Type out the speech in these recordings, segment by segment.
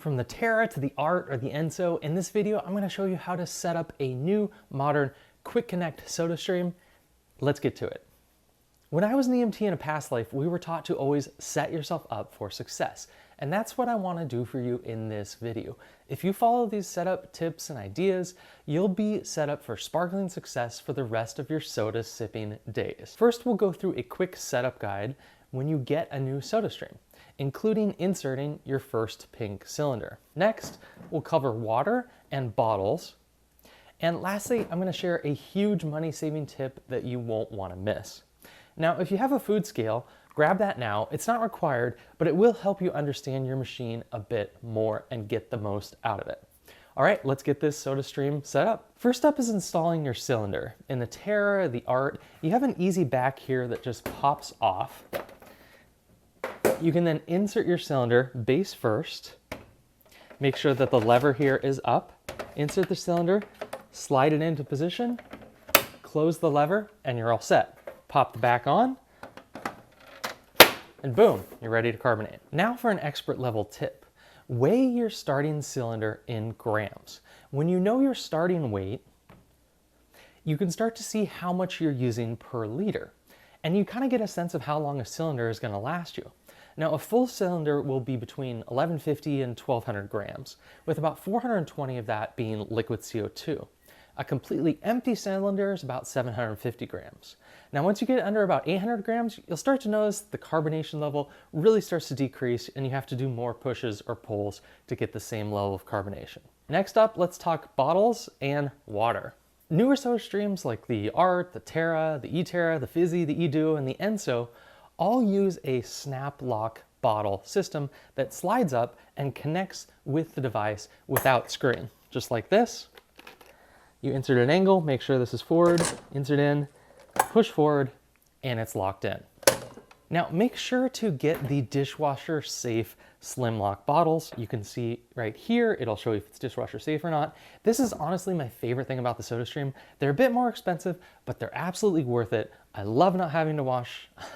From the Terra to the Art or the Enso, in this video I'm going to show you how to set up a new modern quick connect SodaStream. Let's get to it. When I was an EMT in a past life, we were taught to always set yourself up for success. And that's what I want to do for you in this video. If you follow these setup tips and ideas, you'll be set up for sparkling success for the rest of your soda sipping days. First, we'll go through a quick setup guide when you get a new SodaStream, including inserting your first pink cylinder. Next, we'll cover water and bottles. And lastly, I'm going to share a huge money-saving tip that you won't want to miss. Now, if you have a food scale, grab that now. It's not required, but it will help you understand your machine a bit more and get the most out of it. All right, let's get this SodaStream set up. First up is installing your cylinder. In the Terra, the Art, you have an easy back here that just pops off. You can then insert your cylinder base first. Make sure that the lever here is up. Insert the cylinder, slide it into position, close the lever, and you're all set. Pop the back on, and boom, you're ready to carbonate. Now for an expert level tip. Weigh your starting cylinder in grams. When you know your starting weight, you can start to see how much you're using per liter. And you kind of get a sense of how long a cylinder is going to last you. Now, a full cylinder will be between 1150 and 1200 grams, with about 420 of that being liquid CO2. A completely empty cylinder is about 750 grams. Now, once you get under about 800 grams, you'll start to notice the carbonation level really starts to decrease and you have to do more pushes or pulls to get the same level of carbonation. Next up, let's talk bottles and water. Newer SodaStreams like the Art, the Terra, the E-Terra, the Fizzy, the E-Duo, and the Enso all use a snap lock bottle system that slides up and connects with the device without screwing. Just like this. You insert an angle, make sure this is forward, insert in, push forward, and it's locked in. Now make sure to get the dishwasher safe slim lock bottles. You can see right here, it'll show you if it's dishwasher safe or not. This is honestly my favorite thing about the SodaStream. They're a bit more expensive, but they're absolutely worth it. I love not having to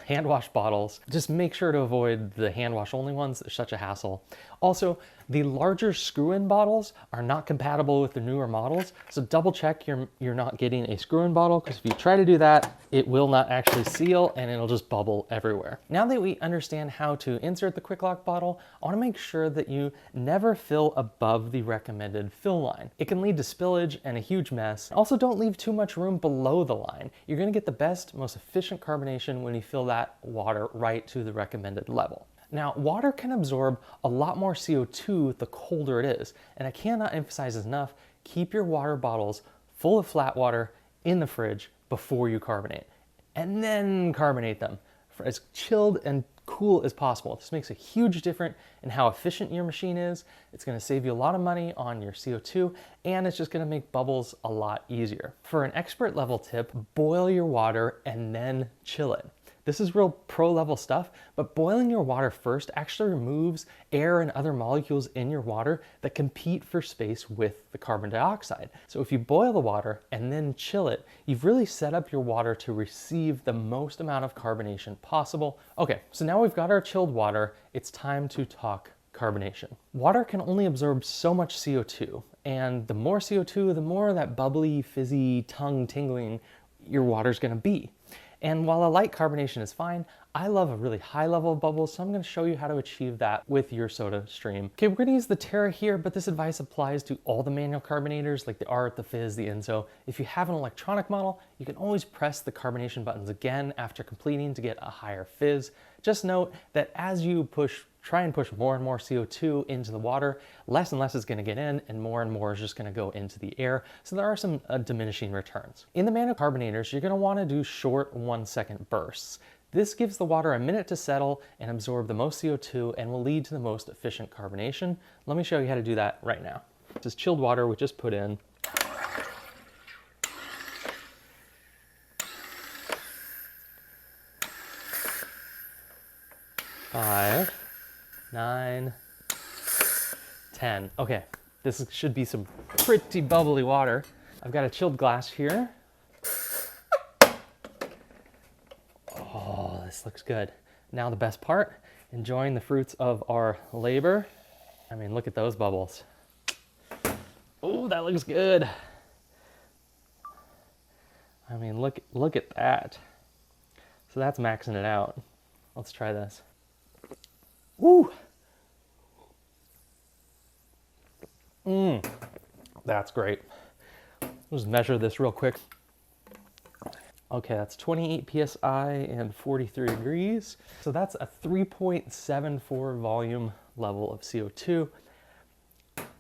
hand wash bottles. Just make sure to avoid the hand wash only ones. They're such a hassle. Also, the larger screw-in bottles are not compatible with the newer models, so double check you're not getting a screw-in bottle, because if you try to do that, it will not actually seal and it'll just bubble everywhere. Now that we understand how to insert the quick lock bottle, I want to make sure that you never fill above the recommended fill line. It can lead to spillage and a huge mess. Also, don't leave too much room below the line. You're going to get the best, most efficient carbonation when you fill that water right to the recommended level. Now, water can absorb a lot more CO2 the colder it is, and I cannot emphasize enough, keep your water bottles full of flat water in the fridge before you carbonate, and then carbonate them for as chilled and cool as possible. This makes a huge difference in how efficient your machine is. It's going to save you a lot of money on your CO2, and it's just going to make bubbles a lot easier. For an expert level tip, boil your water and then chill it. This is real pro level stuff, but boiling your water first actually removes air and other molecules in your water that compete for space with the carbon dioxide. So if you boil the water and then chill it, you've really set up your water to receive the most amount of carbonation possible. Okay, so now we've got our chilled water, it's time to talk carbonation. Water can only absorb so much CO2, and the more CO2, the more that bubbly, fizzy, tongue tingling your water's gonna be. And while a light carbonation is fine, I love a really high level of bubbles, so I'm going to show you how to achieve that with your SodaStream. Okay, we're going to use the Terra here, but this advice applies to all the manual carbonators like the Art, the Fizz, the Enso. If you have an electronic model, you can always press the carbonation buttons again after completing to get a higher fizz. Just note that as you try and push more and more CO2 into the water, less and less is going to get in and more is just going to go into the air. So there are some diminishing returns. In the manual carbonators, you're going to want to do short 1-second bursts. This gives the water a minute to settle and absorb the most CO2 and will lead to the most efficient carbonation. Let me show you how to do that right now. This is chilled water we just put in. 5, 9, 10. Okay, this should be some pretty bubbly water. I've got a chilled glass here. Oh, this looks good. Now the best part, enjoying the fruits of our labor. I mean, look at those bubbles. Oh, that looks good. I mean, look at that. So that's maxing it out. Let's try this. Woo! That's great. Let's measure this real quick. Okay, that's 28 psi and 43 degrees. So that's a 3.74 volume level of CO2.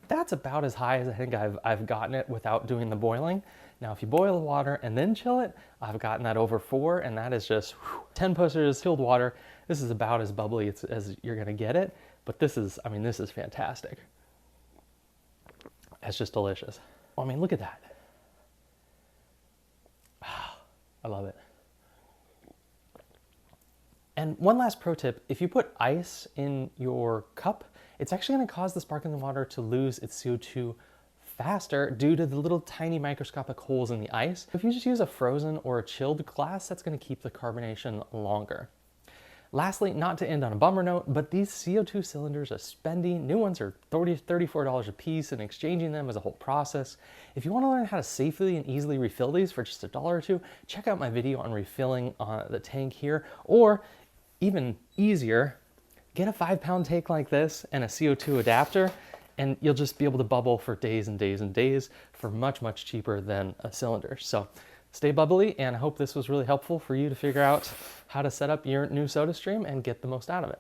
That's about as high as I think I've gotten it without doing the boiling. Now, if you boil the water and then chill it, I've gotten that over 4, and that is just 10 pushers, chilled water. This is about as bubbly as you're gonna get it, but this is, I mean, this is fantastic. It's just delicious. I mean, look at that. I love it. And one last pro tip, if you put ice in your cup, it's actually going to cause the sparkling water to lose its CO2 faster due to the little tiny microscopic holes in the ice. If you just use a frozen or a chilled glass, that's going to keep the carbonation longer. Lastly, not to end on a bummer note, but these CO2 cylinders are spendy. New ones are $34 a piece, and exchanging them is a whole process. If you want to learn how to safely and easily refill these for just $1 or $2, check out my video on refilling the tank here, or even easier, get a 5-pound tank like this and a CO2 adapter, and you'll just be able to bubble for days and days and days for much, much cheaper than a cylinder. So stay bubbly, and I hope this was really helpful for you to figure out how to set up your new SodaStream and get the most out of it.